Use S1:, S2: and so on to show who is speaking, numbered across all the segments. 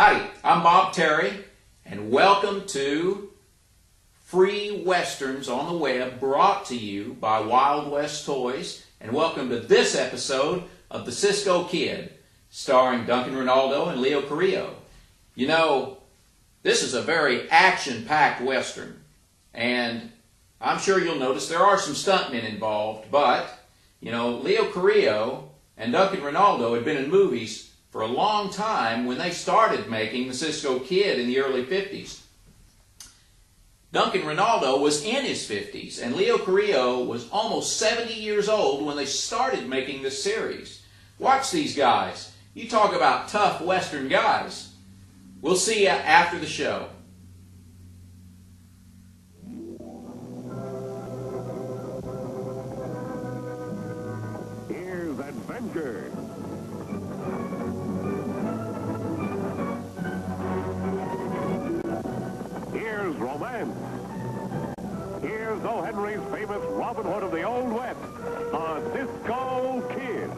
S1: Howdy, I'm Bob Terry, and welcome to Free Westerns on the Web, brought to you by Wild West Toys, and welcome to this episode of The Cisco Kid, starring Duncan Ronaldo and Leo Carrillo. You know, this is a very action-packed Western, and I'm sure you'll notice there are some stuntmen involved, but, you know, Leo Carrillo and Duncan Ronaldo had been in movies for a long time when they started making The Cisco Kid in the early 50s. Duncan Ronaldo was in his 50s, and Leo Carrillo was almost 70 years old when they started making this series. Watch these guys. You talk about tough Western guys. We'll see you after the show.
S2: Here's adventure. Here's romance. Here's O. Henry's famous Robin Hood of the Old West, the Cisco Kid.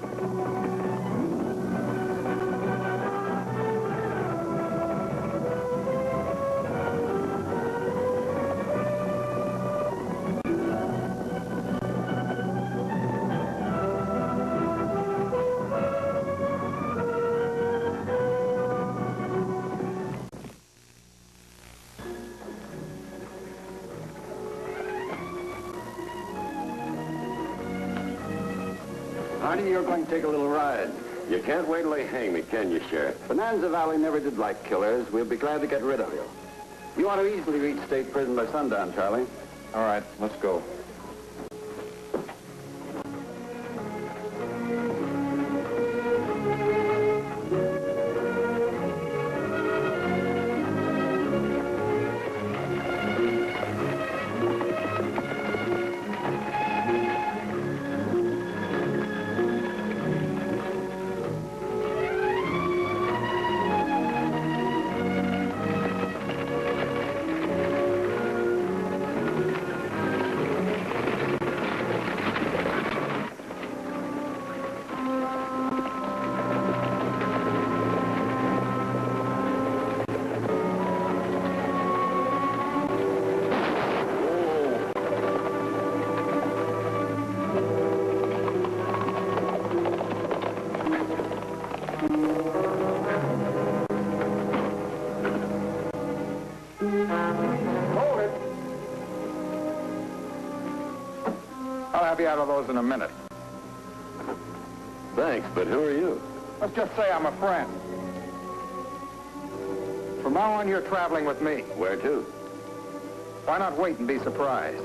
S3: Artie, you're going to take a little ride.
S4: You can't wait till they hang me, can you, Sheriff?
S3: Bonanza Valley never did like killers. We'll be glad to get rid of you. You ought to easily reach state prison by sundown, Charlie.
S4: All right, let's go.
S3: Hold it. I'll have you out of those in a minute.
S4: Thanks, but who are you?
S3: Let's just say I'm a friend. From now on, you're traveling with me.
S4: Where to?
S3: Why not wait and be surprised?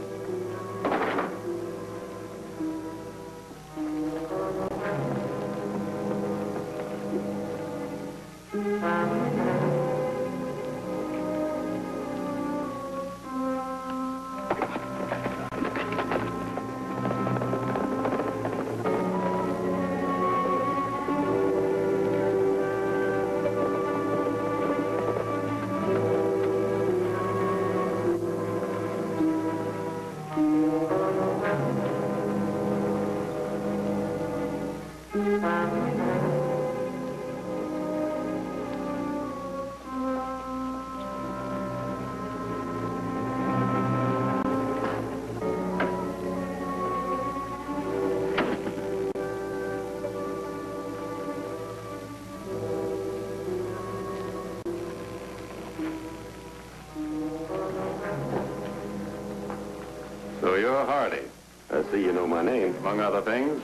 S4: So you're Hardy. I see you know my name, among other things.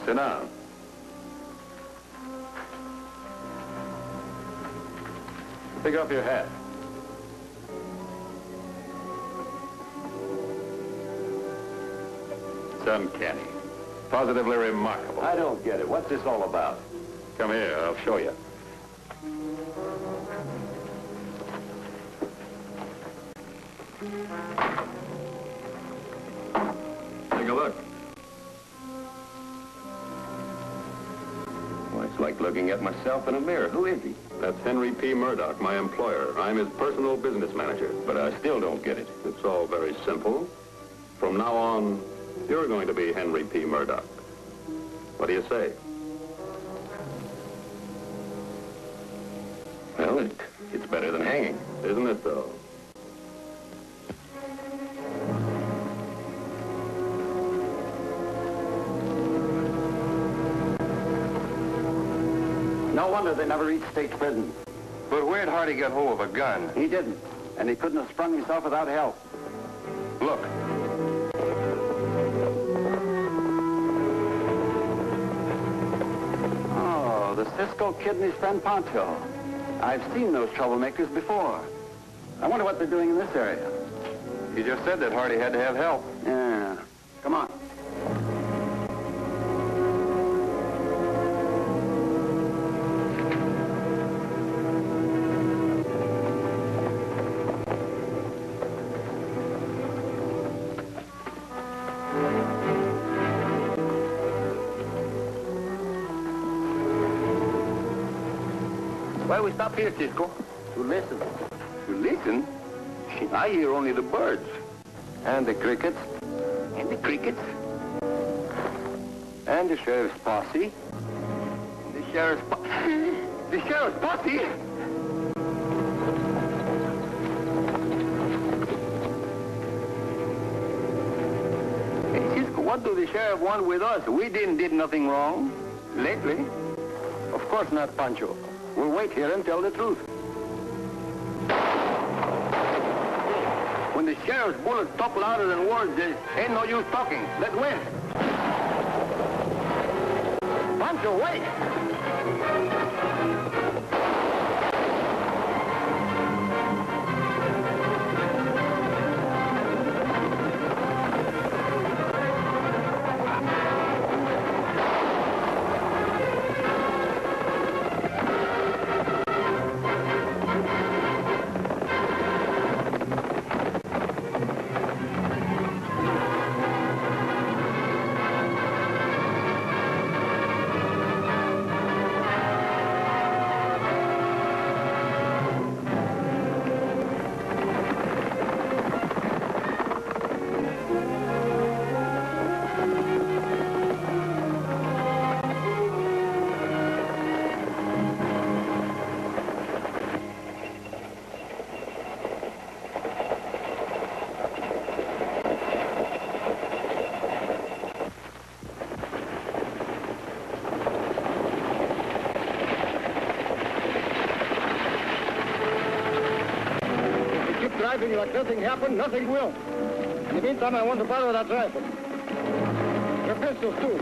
S4: Sit down. Take off your hat. It's uncanny. Positively remarkable.
S3: I don't get it. What's this all about?
S4: Come here, I'll show you. Take a look.
S3: Well, it's like looking at myself in a mirror. Who is he?
S4: That's Henry P. Murdoch, my employer. I'm his personal business manager.
S3: But I still don't get it.
S4: It's all very simple. From now on, you're going to be Henry P. Murdoch. What do you say? Well, it's better than hanging, isn't it, though?
S3: No wonder they never reached state prison.
S4: But where'd Hardy get hold of a gun?
S3: He didn't. And he couldn't have sprung himself without help.
S4: Look.
S3: Oh, the Cisco kid and his friend Pancho. I've seen those troublemakers before. I wonder what they're doing in this area.
S4: You just said that Hardy had to have help.
S3: Yeah. Come on.
S4: Why we stop here, Cisco?
S3: To listen.
S4: To listen? I hear only the birds.
S3: And the crickets.
S4: And the crickets.
S3: And the sheriff's posse.
S4: The sheriff's The sheriff's posse? Hey, Cisco, what do the sheriff want with us? We did nothing wrong. Lately.
S3: Of course not, Pancho. We'll wait here and tell the truth.
S4: When the sheriff's bullets talk louder than words, there ain't no use talking. Let's win. Pancho, wait!
S5: Driving like nothing happened, nothing will. In the meantime, I want to borrow that rifle. Your pistols, too.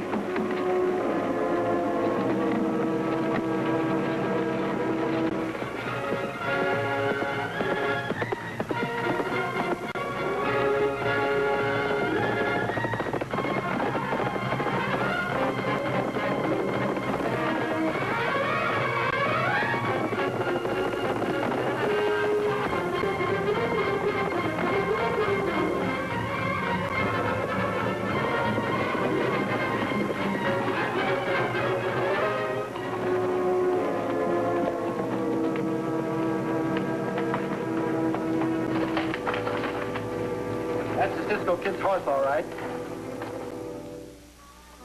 S5: That's the Cisco kid's horse, all right.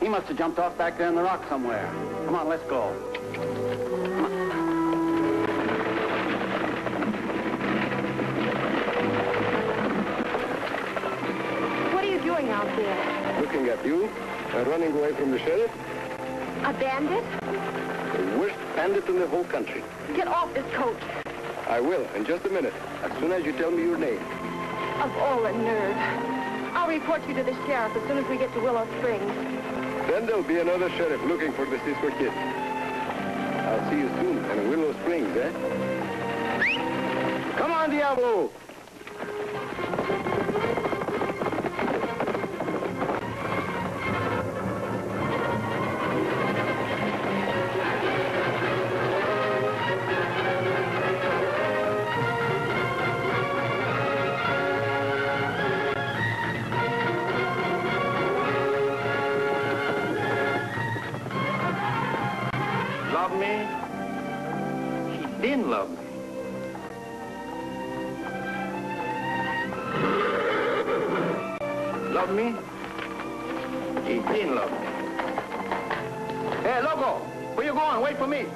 S3: He must have jumped off back there in the rock somewhere. Come on, let's go.
S6: What are you doing out there?
S4: Looking at you and running away from the sheriff?
S6: A bandit?
S4: The worst bandit in the whole country.
S6: Get off this coat.
S4: I will, in just a minute, as soon as you tell me your name.
S6: Of all the nerve. I'll report you to the sheriff as soon as we get to Willow Springs.
S4: Then there'll be another sheriff looking for the Cisco kid. I'll see you soon in Willow Springs, eh?
S3: Come on, Diablo!
S4: Love me? He didn't love me. Love me? He didn't love me. Hey, Loco, where you going? Wait for me.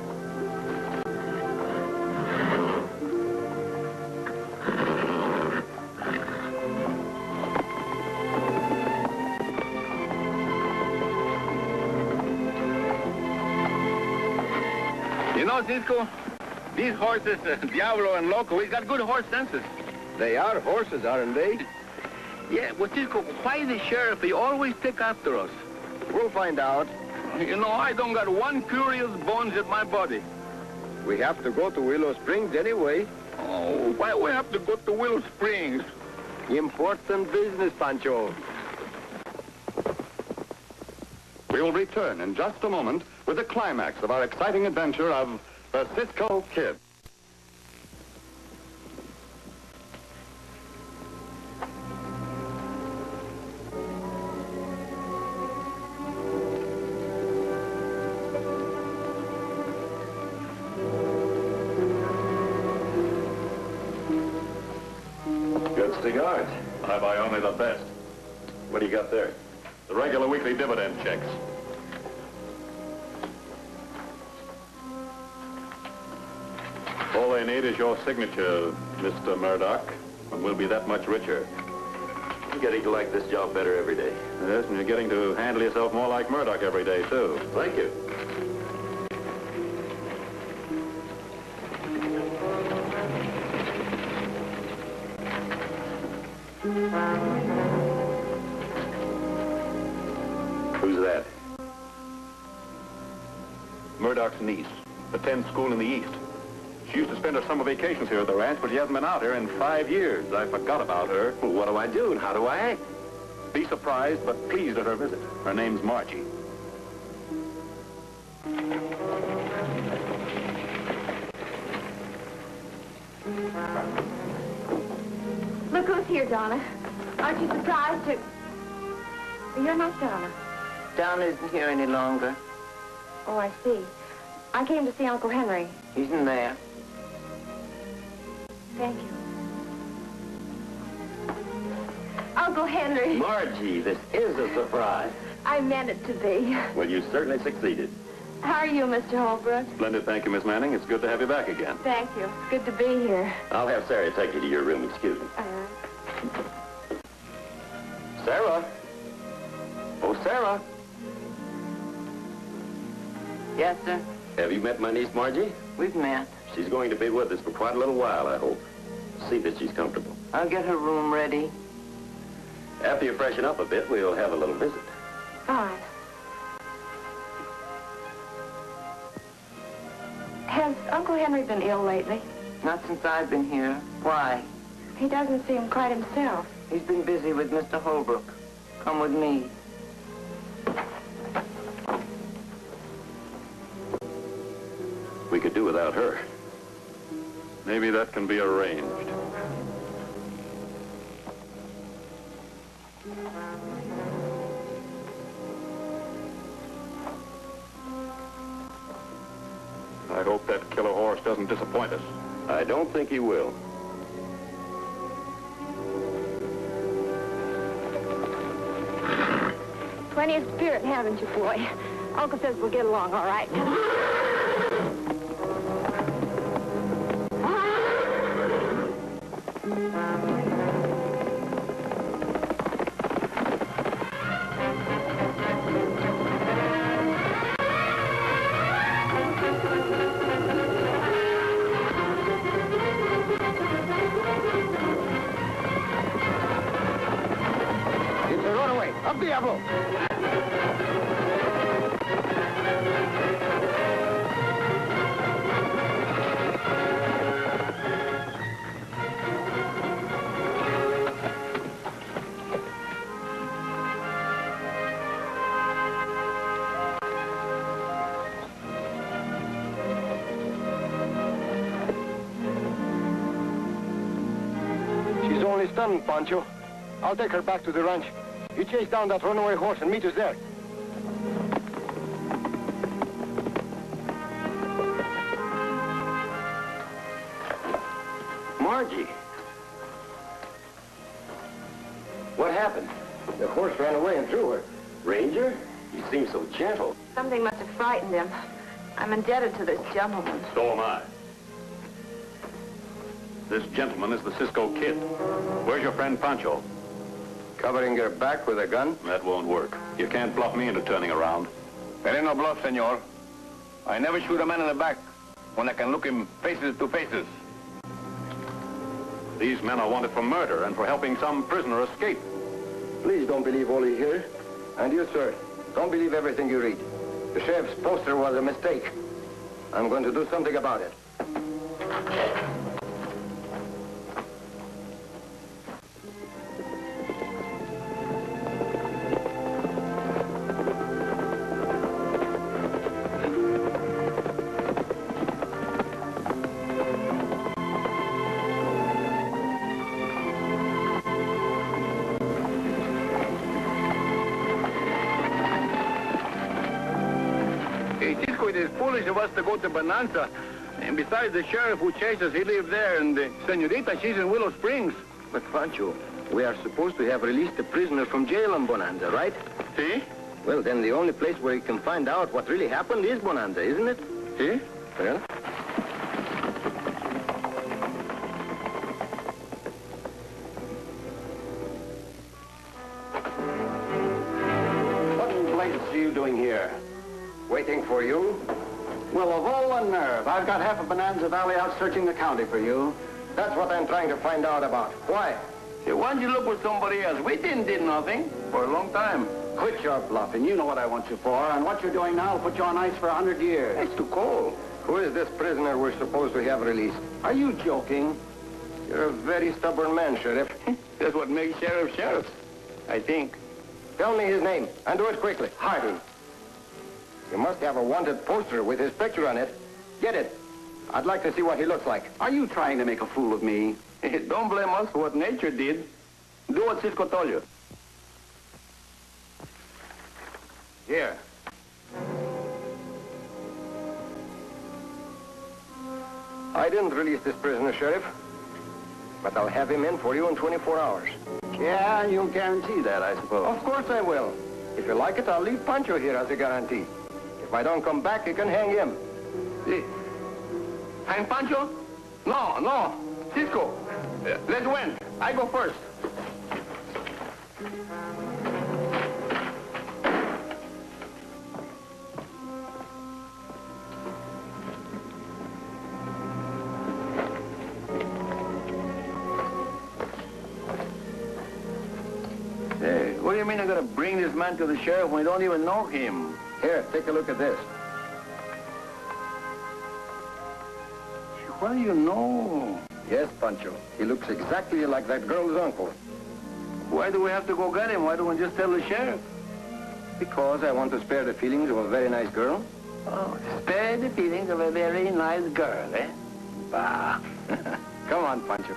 S3: You know, Cisco, these horses, Diablo and Loco, he's got good horse senses.
S4: They are horses, aren't they?
S3: Yeah, well, Cisco, why the sheriff, he always stick after us?
S4: We'll find out.
S3: You know, I don't got one curious bones in my body.
S4: We have to go to Willow Springs anyway.
S3: Oh, why we have to go to Willow Springs?
S4: Important business, Pancho.
S7: We will return in just a moment with the climax of our exciting adventure of the Cisco Kid.
S4: Good cigars.
S7: I buy only the best.
S4: What do you got there?
S7: The regular weekly dividend checks. All they need is your signature, Mr. Murdoch, and we'll be that much richer.
S4: I'm getting to like this job better every day.
S7: Yes, and you're getting to handle yourself more like Murdoch every day, too.
S4: Thank you. Who's that?
S7: Murdoch's niece attends school in the East. She used to spend her summer vacations here at the ranch, but she hasn't been out here in 5 years. I forgot about her.
S4: Well, what do I do and how do I act?
S7: Be surprised, but pleased at her visit. Her name's Margie.
S6: Look who's here, Donna. Aren't you surprised to... You're not Donna.
S8: Donna isn't here any longer.
S6: Oh, I see. I came to see Uncle Henry.
S8: He's in there.
S6: Thank you. Uncle Henry.
S4: Margie, this is a surprise.
S6: I meant it to be.
S4: Well, you certainly succeeded.
S6: How are you, Mr. Holbrook?
S7: Splendid, thank you, Miss Manning. It's good to have you back again.
S6: Thank you. It's good to be here.
S4: I'll have Sarah take you to your room. Excuse me. Sarah? Oh, Sarah.
S8: Yes, sir.
S4: Have you met my niece, Margie?
S8: We've met.
S4: She's going to be with us for quite a little while, I hope. See that she's comfortable.
S8: I'll get her room ready.
S4: After you freshen up a bit, we'll have a little visit.
S6: All right. Has Uncle Henry been ill lately?
S8: Not since I've been here. Why?
S6: He doesn't seem quite himself.
S8: He's been busy with Mr. Holbrook. Come with me.
S7: We could do without her. Maybe that can be arranged. I hope that killer horse doesn't disappoint us.
S4: I don't think he will.
S6: Plenty of spirit, haven't you, boy? Uncle says we'll get along all right.
S5: It's a runaway. Up, Diablo. She's only stunned, Pancho. I'll take her back to the ranch. You chase down that runaway horse and meet us there.
S4: Margie. What happened?
S5: The horse ran away and threw her.
S4: Ranger? You seem so gentle.
S6: Something must have frightened him. I'm indebted to this gentleman.
S7: So am I. This gentleman is the Cisco Kid. Where's your friend Pancho?
S4: Covering her back with a gun?
S7: That won't work. You can't bluff me into turning around.
S3: There ain't no bluff, senor. I never shoot a man in the back.
S7: when I can look him faces to faces. These men are wanted for murder and for helping some prisoner escape.
S4: Please don't believe all you hear. And you, sir, don't believe everything you read. The sheriff's poster was a mistake. I'm going to do something about it.
S5: Cisco, it is foolish of us to go to Bonanza. And besides, the sheriff who chased us, he lives there, and the senorita, she's in Willow Springs.
S4: But, Pancho, we are supposed to have released a prisoner from jail in Bonanza, right?
S5: See?
S4: Well, then the only place where you can find out what really happened is Bonanza, isn't it?
S5: See?
S4: Well?
S3: What in blazes are you doing here?
S4: Waiting for you?
S3: Well, of all the nerve, I've got half of Bonanza Valley out searching the county for you.
S4: That's what I'm trying to find out about. Why?
S5: Hey, why don't you look with somebody else? We didn't did nothing for a long time.
S3: Quit your bluffing. You know what I want you for, and what you're doing now will put you on ice for 100 years.
S5: It's too cold.
S4: Who is this prisoner we're supposed to have released?
S3: Are you joking?
S4: You're a very stubborn man, Sheriff.
S5: That's what makes sheriffs, I think.
S4: Tell me his name, and do it quickly.
S3: Hardy.
S4: You must have a wanted poster with his picture on it. Get it. I'd like to see what he looks like.
S3: Are you trying to make a fool of me?
S5: Don't blame us for what nature did. Do what Cisco told you.
S4: Here. I didn't release this prisoner, Sheriff. But I'll have him in for you in 24 hours.
S3: Yeah, you'll guarantee that, I suppose.
S4: Of course I will. If you like it, I'll leave Pancho here as a guarantee. If I don't come back, you can hang him.
S5: See? Hang Pancho? No. Cisco. Let's win. I go first. Hey, what do you mean I'm gonna bring this man to the sheriff when we don't even know him?
S4: Here, take a look at this.
S5: What do you know?
S4: Yes, Pancho. He looks exactly like that girl's uncle.
S5: Why do we have to go get him? Why don't we just tell the sheriff?
S4: Because I want to spare the feelings of a very nice girl.
S5: Oh, spare the feelings of a very nice girl, eh? Bah.
S4: Come on, Pancho.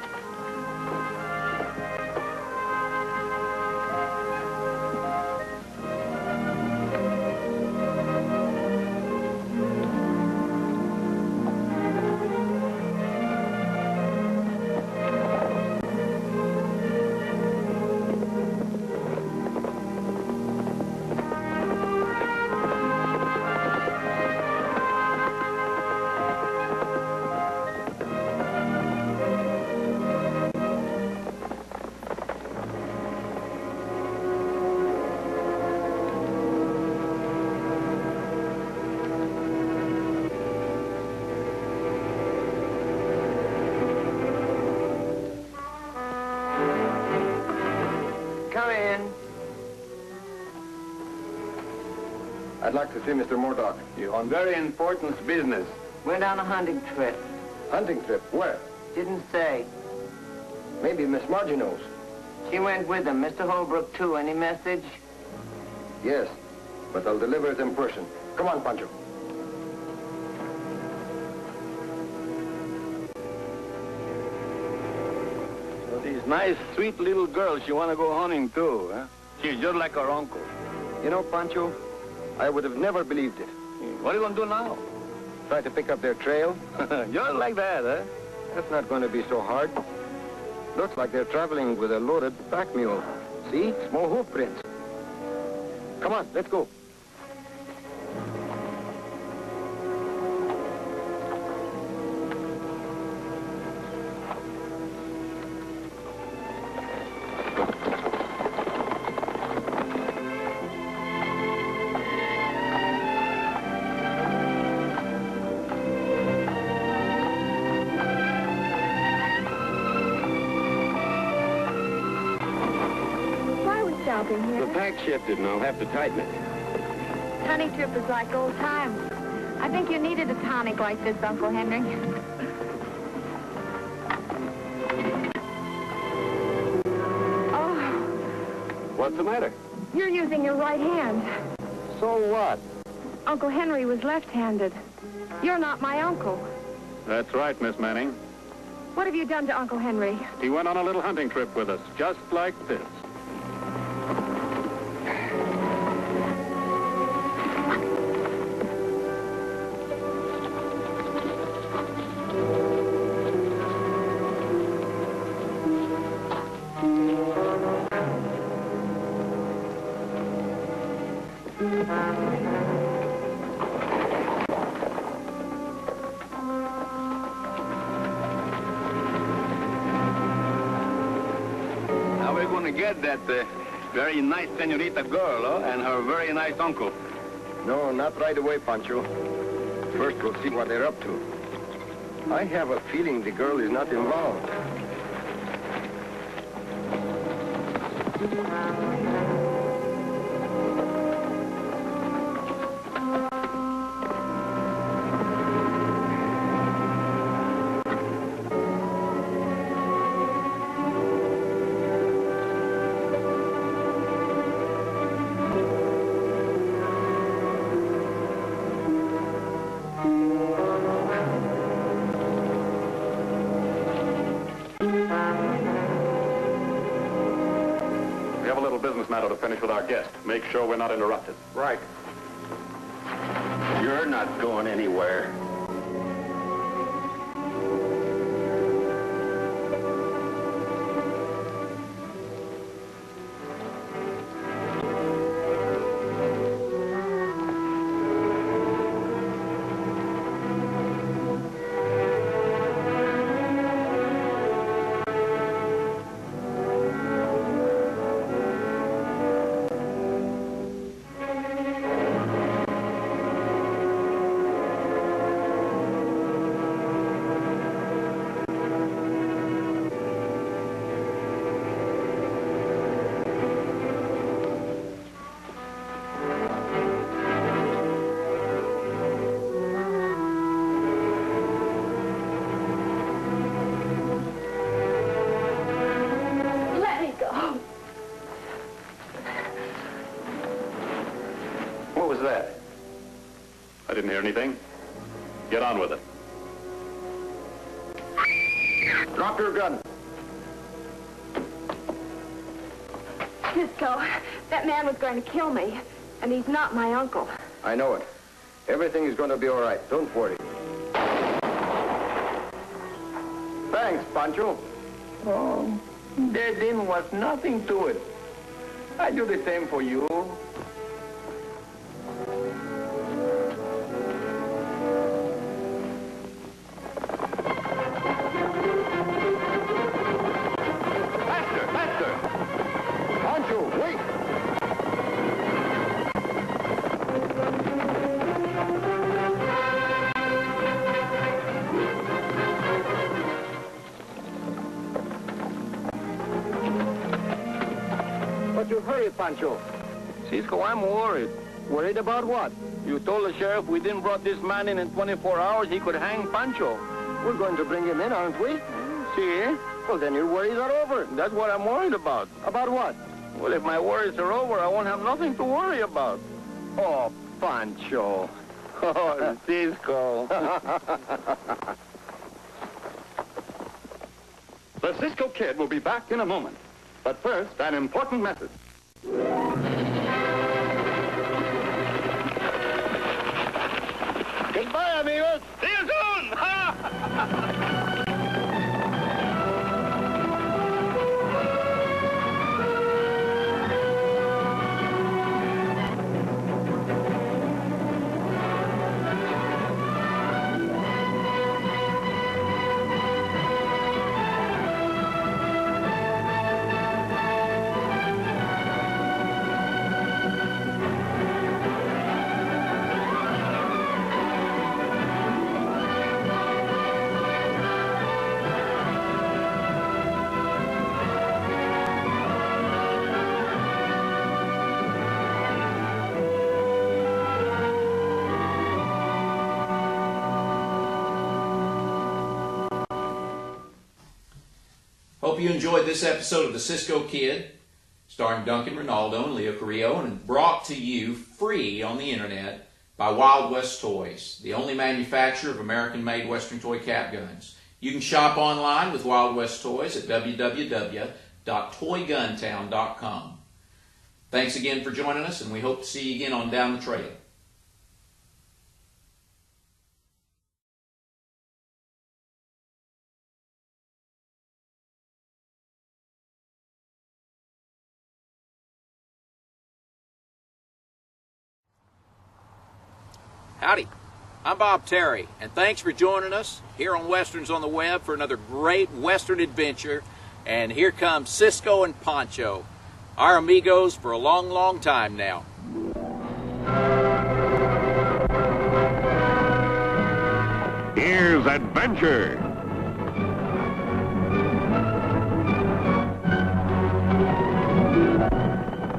S8: Come in.
S4: I'd like to see Mr. Murdoch.
S5: You're on very important business.
S8: We're on a hunting trip.
S4: Hunting trip? Where?
S8: Didn't say.
S4: Maybe Miss Margie knows.
S8: She went with him. Mr. Holbrook, too. Any message?
S4: Yes, but I'll deliver it in person. Come on, Pancho.
S5: So these nice, sweet little girls, she want to go hunting, too, huh? She's just like her uncle.
S4: You know, Pancho, I would have never believed it.
S5: What are you going to do now?
S4: Try to pick up their trail?
S5: Just like that, huh?
S4: That's not going to be so hard. Looks like they're traveling with a loaded pack mule. See? Small hoof prints. Come on, let's go.
S6: helping here.
S4: The pack shifted, and I'll have to tighten it.
S6: Honey trip is like old times. I think you needed a tonic like this, Uncle Henry. Oh,
S4: What's the matter?
S6: you're using your right hand.
S4: So what?
S6: Uncle Henry was left-handed. You're not my uncle.
S7: That's right, Miss Manning.
S6: What have you done to Uncle Henry?
S7: He went on a little hunting trip with us, just like this.
S5: Now we're going to get that very nice senorita girl and her very nice uncle.
S4: No, not right away, Pancho. First, we'll see what they're up to. I have a feeling the girl is not involved.
S7: We have a little business matter to finish with our guest. Make sure we're not interrupted.
S4: Right. You're not going anywhere.
S6: Let me go.
S7: What was that? I didn't hear anything. Get on with it.
S4: Drop your gun.
S6: Cisco, that man was going to kill me, and he's not my uncle.
S4: I know it. Everything is going to be all right. Don't worry. Thanks, Pancho.
S5: Oh, there then was nothing to it. I do the same for you.
S7: Faster! Faster!
S4: Pancho, wait! But you hurry, Pancho.
S5: Cisco, I'm worried.
S4: Worried about what?
S5: You told the sheriff we didn't brought this man in 24 hours, he could hang Pancho.
S4: We're going to bring him in, aren't we?
S5: See?
S4: Well, then your worries are over.
S5: That's what I'm worried about.
S4: About what?
S5: Well, if my worries are over, I won't have nothing to worry about.
S4: Oh, Pancho.
S5: Oh, Cisco.
S7: The Cisco Kid will be back in a moment. But first, an important message.
S5: Goodbye, amigos. See you soon.
S1: Hope you enjoyed this episode of the Cisco Kid, starring Duncan Ronaldo and Leo Carrillo, and brought to you free on the internet by Wild West Toys, the only manufacturer of American-made Western toy cap guns. You can shop online with Wild West Toys at www.toyguntown.com. Thanks again for joining us, and we hope to see you again on Down the Trail. Howdy, I'm Bob Terry, and thanks for joining us here on Westerns on the Web for another great Western adventure. And here comes Cisco and Pancho, our amigos for a long, long time now.
S2: Here's adventure.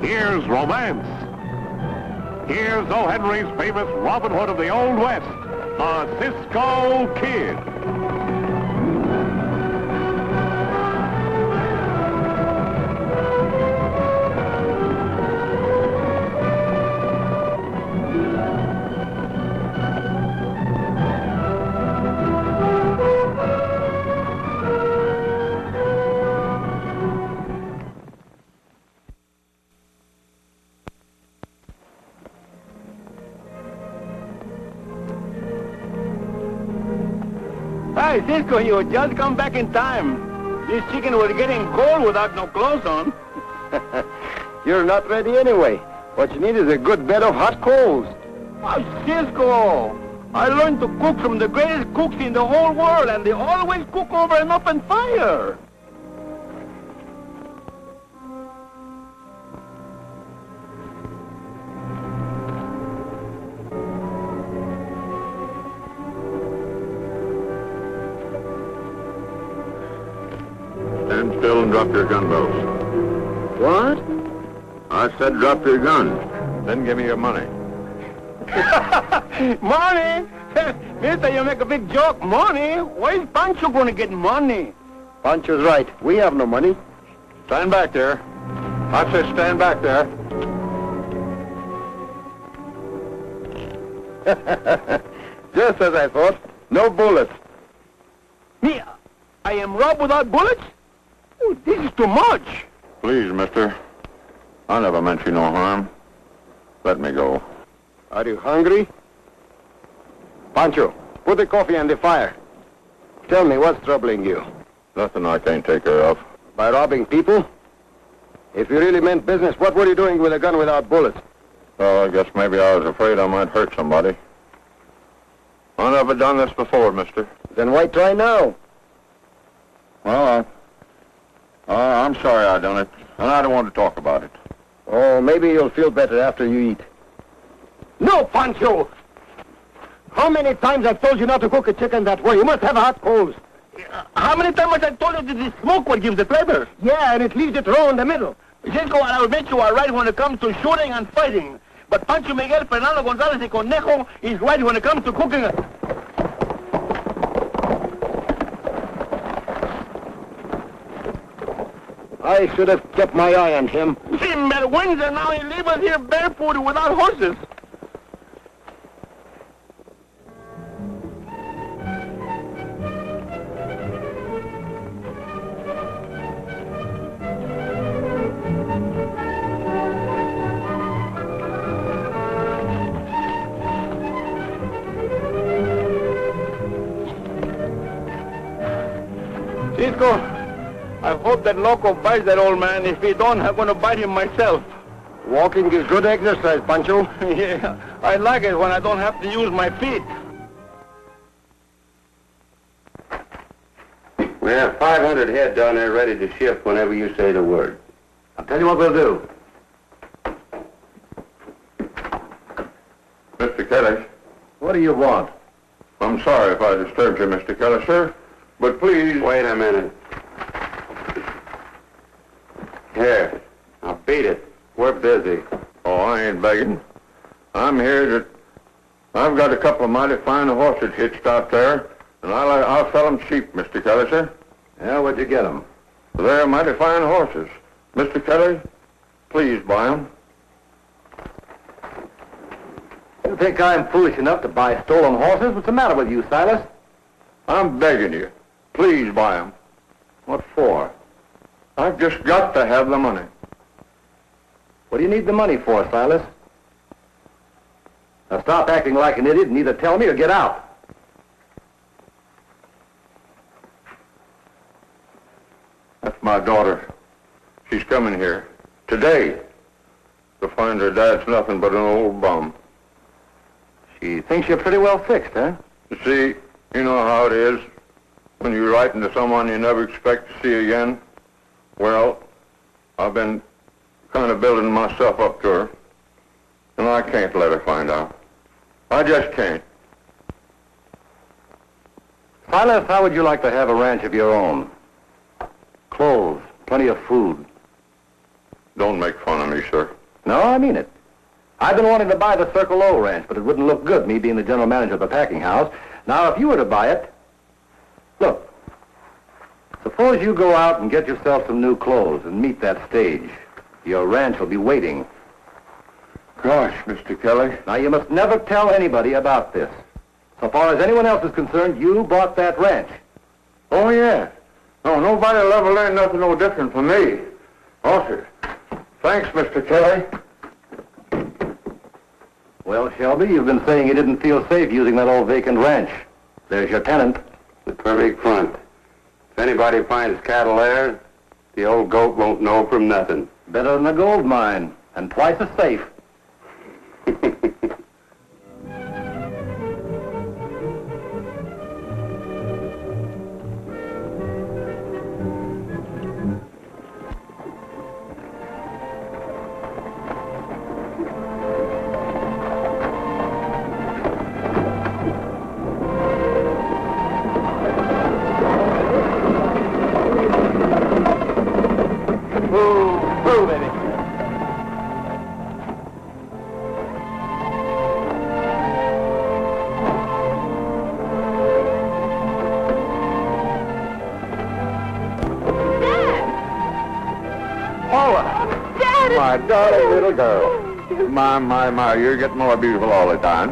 S2: Here's romance. Here's O. Henry's famous Robin Hood of the Old West, the Cisco Kid.
S5: Hi, Cisco, you just come back in time. This chicken was getting cold without no clothes on.
S4: You're not ready anyway. What you need is a good bed of hot coals.
S5: Oh, Cisco, I learned to cook from the greatest cooks in the whole world, and they always cook over an open fire.
S7: Stand still and drop your gun belts.
S4: What?
S7: I said drop your gun. Then give me your money.
S5: Money? Mister, you make a big joke. Money? Where's Pancho going to get money?
S4: Pancho's right. We have no money.
S7: Stand back there. I said stand back there.
S4: Just as I thought. No bullets.
S5: Me? I am robbed without bullets? Oh, this is too much.
S7: Please, mister. I never meant you no harm. Let me go.
S4: Are you hungry? Pancho, put the coffee on the fire. Tell me, what's troubling you?
S7: Nothing I can't take care of.
S4: By robbing people? If you really meant business, what were you doing with a gun without bullets?
S7: Well, I guess maybe I was afraid I might hurt somebody. I never done this before, mister.
S4: Then why try now?
S7: Well, I'm sorry I done it, and I don't want to talk about it.
S4: Oh, maybe you'll feel better after you eat. No, Pancho! How many times I've told you not to cook a chicken that way? You must have hot coals.
S5: How many times I told you that the smoke what gives the flavor?
S4: Yeah, and it leaves it raw in the middle.
S5: Cisco, I will bet you are right when it comes to shooting and fighting. But Pancho Miguel Fernando González y Conejo is right when it comes to cooking.
S4: I should have kept my eye on him.
S5: Sinvergüenza, now he leaves us here barefoot without horses. Cisco, I hope that Loco bites that old man. If he don't, I'm going to bite him myself.
S4: Walking is good exercise, Pancho.
S5: Yeah, I like it when I don't have to use my feet.
S3: We have 500 head down there ready to ship whenever you say the word.
S4: I'll tell you what we'll do.
S7: Mr. Kelly,
S4: What do you want?
S7: I'm sorry if I disturbed you, Mr. Kelly, sir, but please...
S3: Wait a minute. Here, now beat it. We're busy.
S7: Oh, I ain't begging. I'm here to... I've got a couple of mighty fine horses hitched out there, and I'll sell them cheap, Mr. Kelly, sir.
S4: Yeah, where'd you get them?
S9: They're mighty fine horses. Mr. Kelly, please buy them.
S4: You think I'm foolish enough to buy stolen horses? What's the matter with you, Silas?
S9: I'm begging you. Please buy them.
S4: What for?
S9: I've just got to have the money.
S4: What do you need the money for, Silas? Now stop acting like an idiot and either tell me or get out.
S9: That's my daughter. She's coming here today to find her dad's nothing but an old bum.
S4: She thinks you're pretty well fixed, huh?
S9: You see, you know how it is when you're writing to someone you never expect to see again. Well, I've been kind of building myself up to her, and I can't let her find out. I just can't.
S4: Silas, how would you like to have a ranch of your own? Clothes, plenty of food.
S9: Don't make fun of me, sir.
S4: No, I mean it. I've been wanting to buy the Circle O ranch, but it wouldn't look good, me being the general manager of the packing house. Now, if you were to buy it, look, suppose you go out and get yourself some new clothes and meet that stage. Your ranch will be waiting.
S9: Gosh, Mr. Kelly.
S4: Now, you must never tell anybody about this. So far as anyone else is concerned, you bought that ranch.
S9: Oh, yeah. No, nobody will ever learn nothing no different from me. Oh, sir. Thanks, Mr. Kelly.
S4: Well, Shelby, you've been saying you didn't feel safe using that old vacant ranch. There's your tenant.
S3: The perfect front. If anybody finds cattle there, the old goat won't know from nothing.
S4: Better than a gold mine, and twice as safe.
S9: My darling little girl. My, you're getting more beautiful all the time.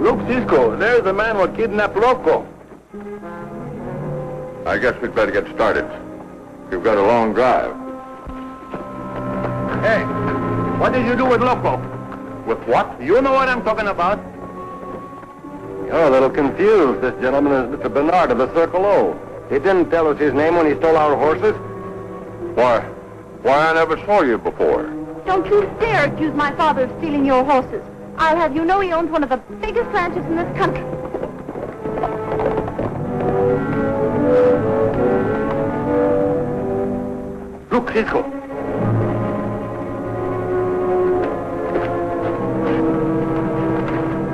S5: Look, Cisco, there's the man who kidnapped Loco.
S9: I guess we'd better get started. You've got a long drive.
S5: Hey, what did you do with Loco?
S9: With what?
S5: You know what I'm talking about.
S4: You're a little confused. This gentleman is Mr. Bernard of the Circle O. He didn't tell us his name when he stole our horses.
S9: Why, I never saw you before.
S6: Don't you dare accuse my father of stealing your horses. I'll have you know he owns one of the biggest ranches in this country.
S4: Look, Cisco.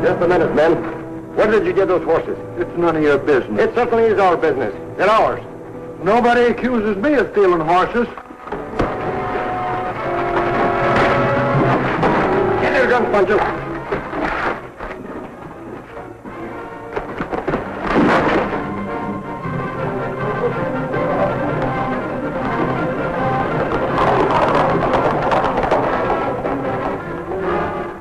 S4: Just a minute, men. Where did you get those horses?
S9: It's none of your business.
S4: It certainly is our business. They're ours.
S9: Nobody accuses me of stealing horses.
S4: Get your gun, Pancho.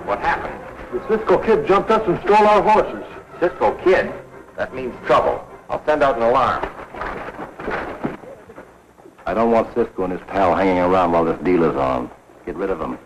S3: What happened?
S9: The Cisco kid jumped us and stole our horses.
S3: Cisco Kid? That means trouble. I'll send out an alarm.
S4: I don't want Cisco and his pal hanging around while this deal is on. Get rid of them.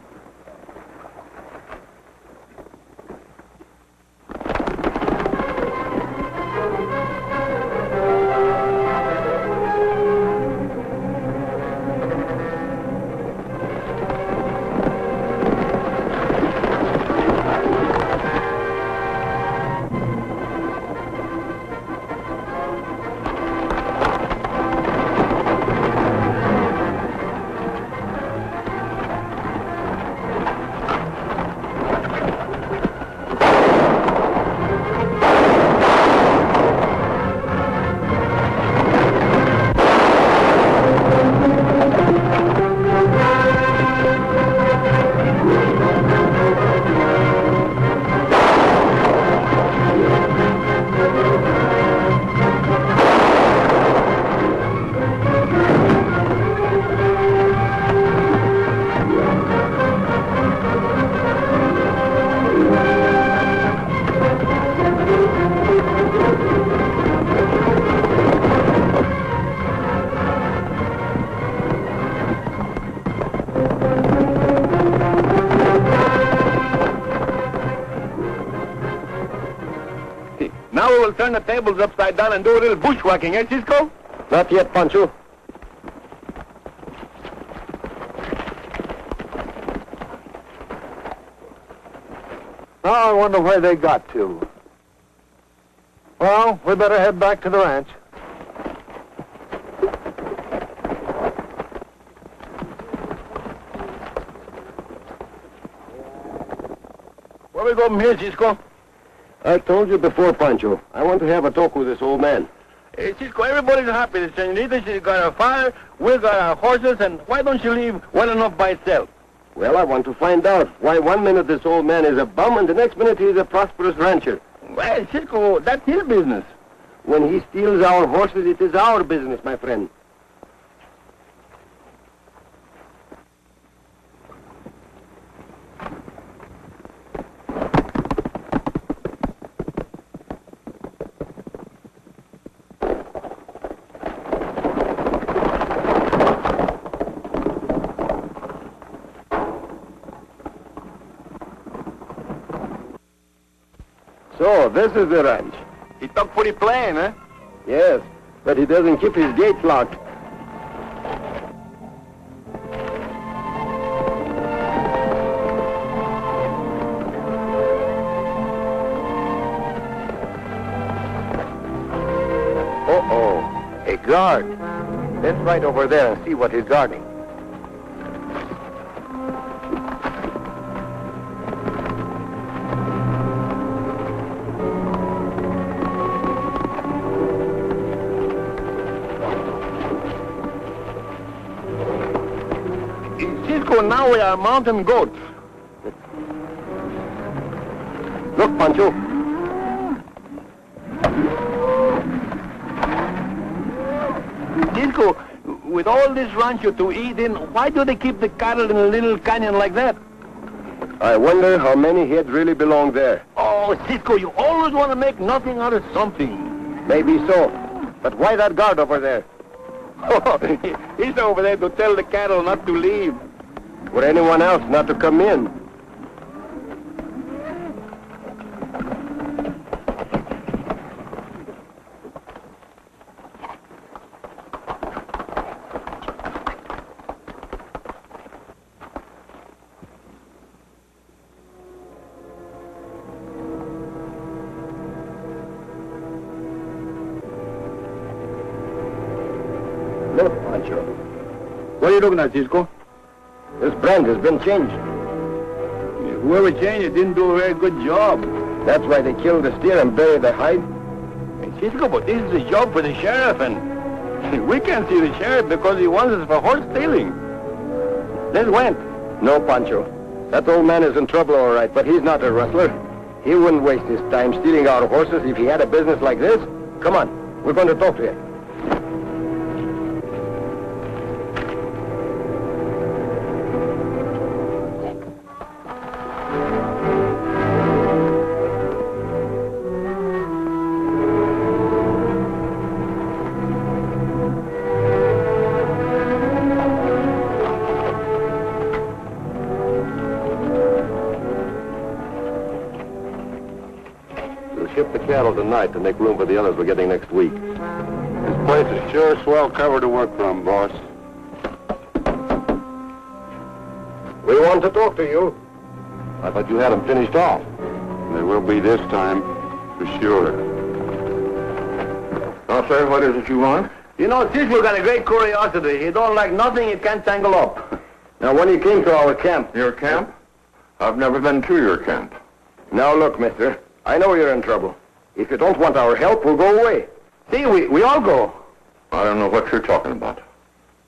S5: Now we will turn the tables upside down and do a little bushwhacking, eh, Cisco?
S4: Not yet, Pancho. Now I wonder where they got to. Well, we better head back to the ranch.
S5: Where we go from here, Cisco?
S4: I told you before, Pancho. I want to have a talk with this old man.
S5: Hey, Cisco, everybody's happy. The senorita, she's got a fire, we got our horses, and why don't you leave well enough by itself?
S4: Well, I want to find out why one minute this old man is a bum and the next minute he's a prosperous rancher.
S5: Well, Cisco, that's his business.
S4: When he steals our horses, it is our business, my friend. So, this is the ranch.
S5: He talk pretty plain, eh?
S4: Yes, but he doesn't keep his gates locked. Uh-oh, a guard. Let's right over there and see what he's guarding.
S5: Cisco, now we are mountain goats.
S4: Look, Pancho.
S5: Cisco, with all this rancho to eat in, why do they keep the cattle in a little canyon like that?
S4: I wonder how many heads really belong there.
S5: Oh, Cisco, you always want to make nothing out of something.
S4: Maybe so. But why that guard over there?
S5: Oh, he's over there to tell the cattle not to leave.
S4: Or anyone else not to come in. Look, Pancho.
S5: What are you looking at, Cisco?
S4: This brand has been changed.
S5: Whoever changed it didn't do a very good job.
S4: That's why they killed the steer and buried the hide.
S5: Hey, Cisco, but this is a job for the sheriff, and we can't see the sheriff because he wants us for horse stealing.
S4: Let's went. No, Pancho. That old man is in trouble, all right, but he's not a rustler. He wouldn't waste his time stealing our horses if he had a business like this. Come on, we're going to talk to him. Ship the cattle tonight to make room for the others we're getting next week.
S9: This place is sure swell cover to work from, boss.
S4: We want to talk to you. I thought you had them finished off.
S9: There will be this time, for sure. Now, sir, what is it you want?
S5: You know, Cisco got a great curiosity. He don't like nothing he can't tangle up.
S4: Now, when you came to our camp...
S9: Your camp? I've never been to your camp.
S4: Now, look, mister. I know you're in trouble. If you don't want our help, we'll go away.
S5: See, we all go.
S9: I don't know what you're talking about.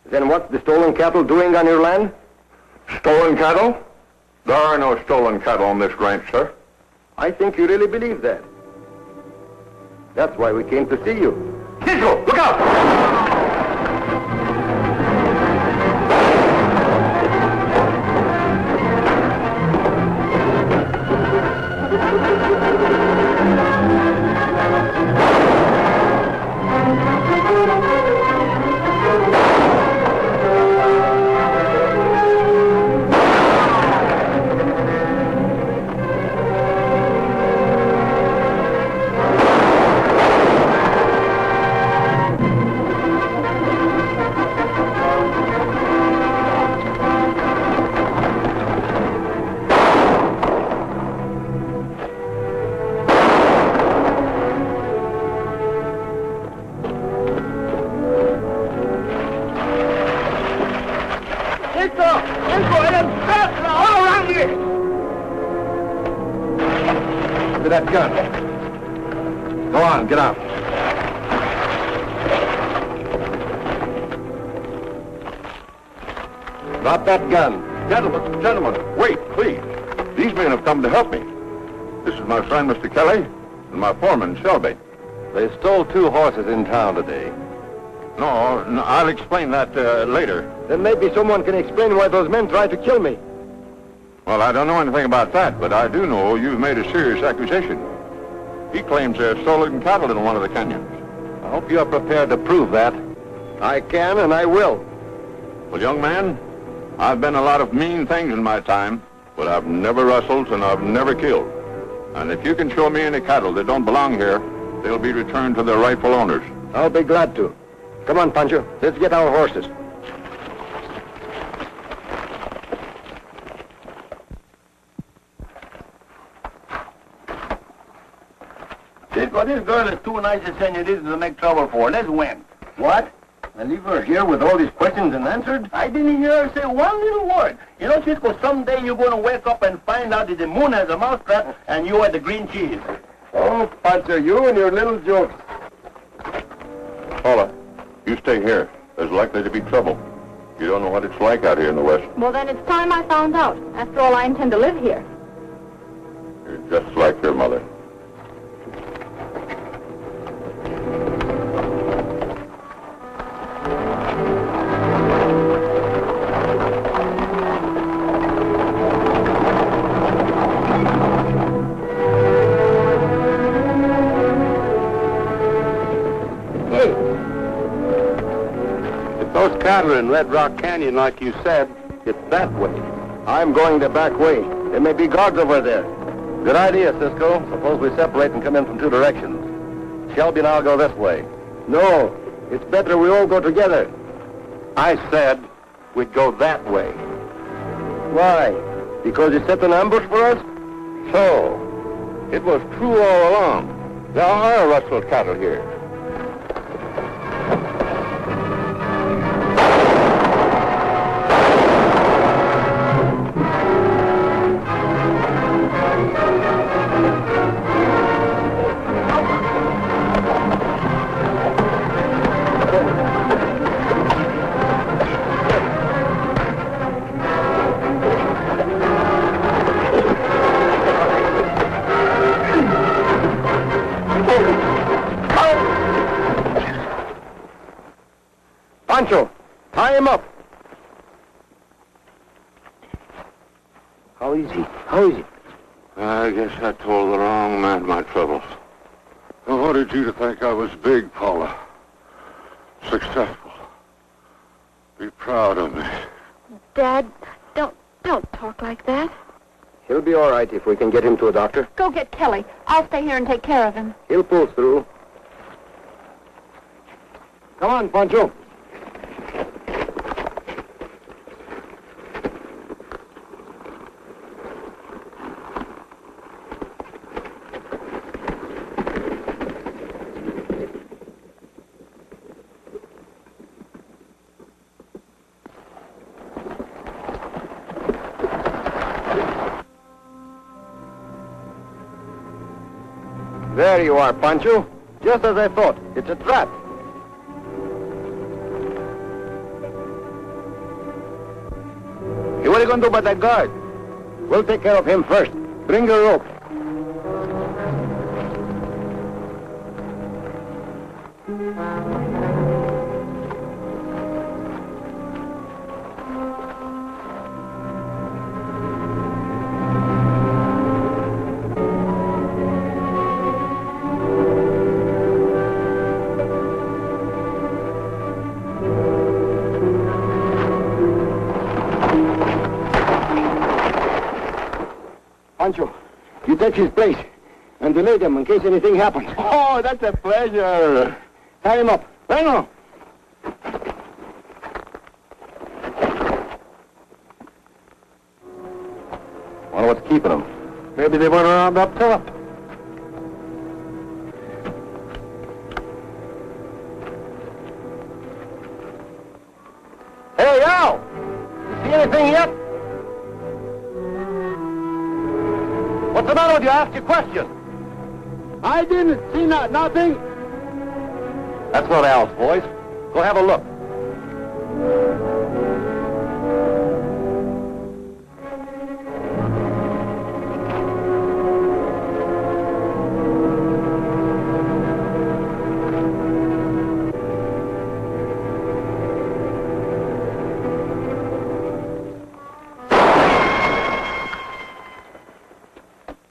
S4: Then what's the stolen cattle doing on your land?
S9: Stolen cattle? There are no stolen cattle on this ranch, sir.
S4: I think you really believe that. That's why we came to see you.
S5: Cisco, look out!
S4: that gun. Go on, get out. Drop that gun.
S9: Gentlemen, wait, please. These men have come to help me. This is my friend, Mr. Kelly, and my foreman, Shelby.
S4: They stole 2 horses in town today.
S9: No, I'll explain that later.
S4: Then maybe someone can explain why those men tried to kill me.
S9: Well, I don't know anything about that, but I do know you've made a serious accusation. He claims they're stolen cattle in one of the canyons.
S4: I hope you're prepared to prove that. I can and I will.
S9: Well, young man, I've been a lot of mean things in my time, but I've never rustled and I've never killed. And if you can show me any cattle that don't belong here, they'll be returned to their rightful owners.
S4: I'll be glad to. Come on, Pancho. Let's get our horses.
S5: Cisco, this girl is too nice a senorita to make trouble for. Let's win. What? And leave her here with all these questions unanswered? I didn't hear her say one little word. You know, Cisco, someday you're going to wake up and find out that the moon has a mousetrap and you are the green cheese.
S4: Oh, Pancho, you and your little jokes.
S9: Paula, you stay here. There's likely to be trouble. You don't know what it's like out here in the West.
S6: Well, then it's time I found out. After all, I intend to live here.
S9: You're just like your mother.
S3: Cattle in Red Rock Canyon, like you said, it's that way.
S4: I'm going the back way. There may be guards over there. Good idea, Cisco. Suppose we separate and come in from 2 directions. Shelby and I'll go this way. No, it's better we all go together.
S3: I said we'd go that way.
S4: Why? Because you set an ambush for us?
S9: So, it was true all along. There are rustled cattle here.
S4: Pancho, tie him up. How is he?
S9: I guess I told the wrong man my troubles. I wanted you to think I was big, Paula. Successful. Be proud of me.
S6: Dad, don't talk like that.
S4: He'll be all right if we can get him to a doctor.
S6: Go get Kelly. I'll stay here and take care of him.
S4: He'll pull through. Come on, Pancho. There you are, Pancho. Just as I thought. It's a trap.
S3: Hey, what are you going to do about that guard?
S4: We'll take care of him first. Bring the rope. Pancho, you take his place and delay them in case anything happens.
S3: Oh, that's a pleasure.
S4: Tie him up.
S3: I know.
S4: Wonder what's keeping them.
S3: Maybe they went around up top.
S4: Hey, Al! You see anything yet? What's the matter with you? I asked you a question.
S5: I didn't see nothing.
S4: That's not Al's voice. Go have a look.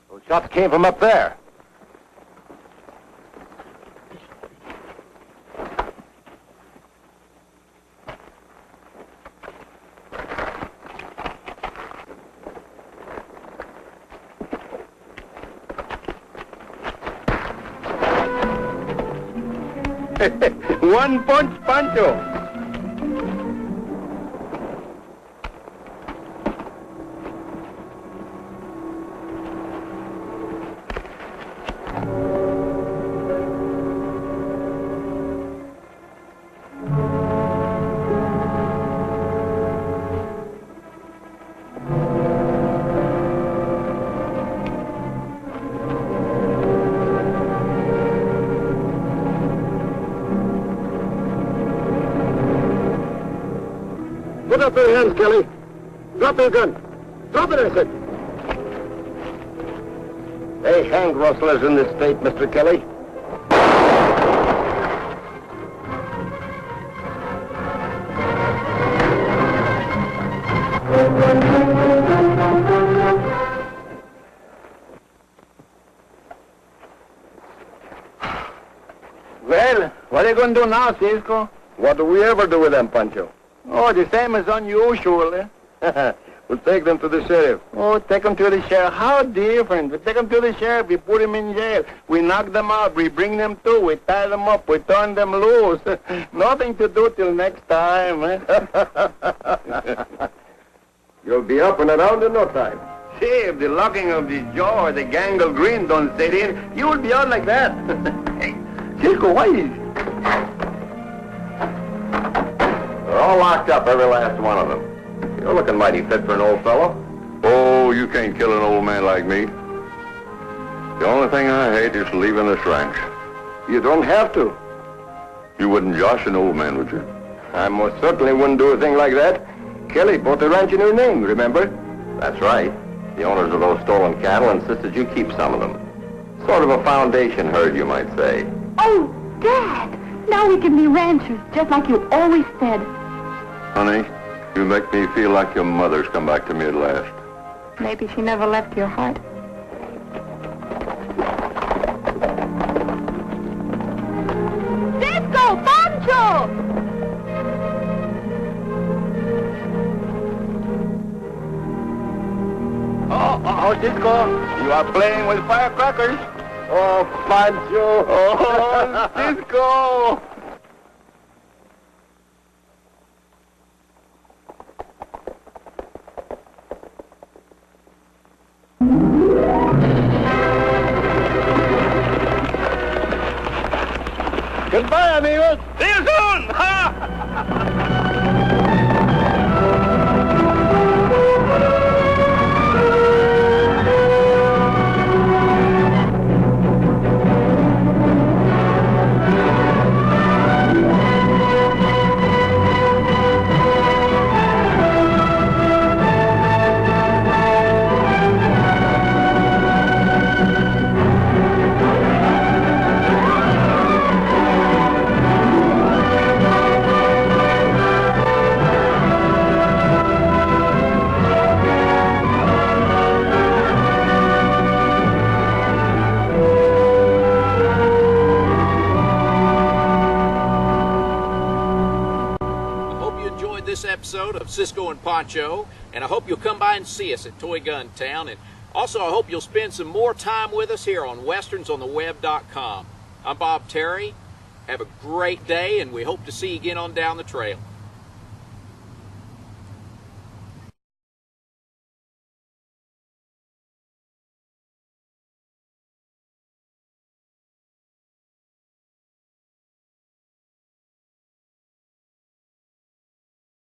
S4: Those shots came from up there.
S5: One punch, Pancho.
S4: Put up your hands, Kelly. Drop your gun. Drop it, I said. They hang rustlers in this state, Mr. Kelly.
S5: Well, what are you going to do now, Cisco?
S4: What do we ever do with them, Pancho?
S5: Oh, the same as unusual.
S4: We'll take them to the sheriff.
S5: Oh, take them to the sheriff. How different. We take them to the sheriff. We put them in jail. We knock them out. We bring them to. We tie them up. We turn them loose. Nothing to do till next time.
S4: You'll be up and around in no time.
S5: See, if the locking of the jaw or the gangle green don't set in, you will be out like that. Hey, Cisco, why is...
S4: They're all locked up, every last one of them. You're looking mighty fit for an old fellow.
S9: Oh, you can't kill an old man like me. The only thing I hate is leaving this ranch.
S4: You don't have to.
S9: You wouldn't josh an old man, would you?
S4: I most certainly wouldn't do a thing like that. Kelly bought the ranch in her name, remember?
S10: That's right. The owners of those stolen cattle insisted you keep some of them. Sort of a foundation herd, you might say.
S6: Oh, Dad! Now we can be ranchers, just like you always said.
S9: Honey, you make me feel like your mother's come back to me at last.
S6: Maybe she never left your heart. Cisco! Pancho!
S5: Oh, Cisco, you are playing with firecrackers.
S4: Oh, Pancho!
S5: Oh, Cisco! Goodbye, amigos. See you soon!
S1: Episode of Cisco and Pancho, and I hope you'll come by and see us at Toy Gun Town, and also I hope you'll spend some more time with us here on westernsontheweb.com. I'm Bob Terry. Have a great day, and we hope to see you again on down the trail.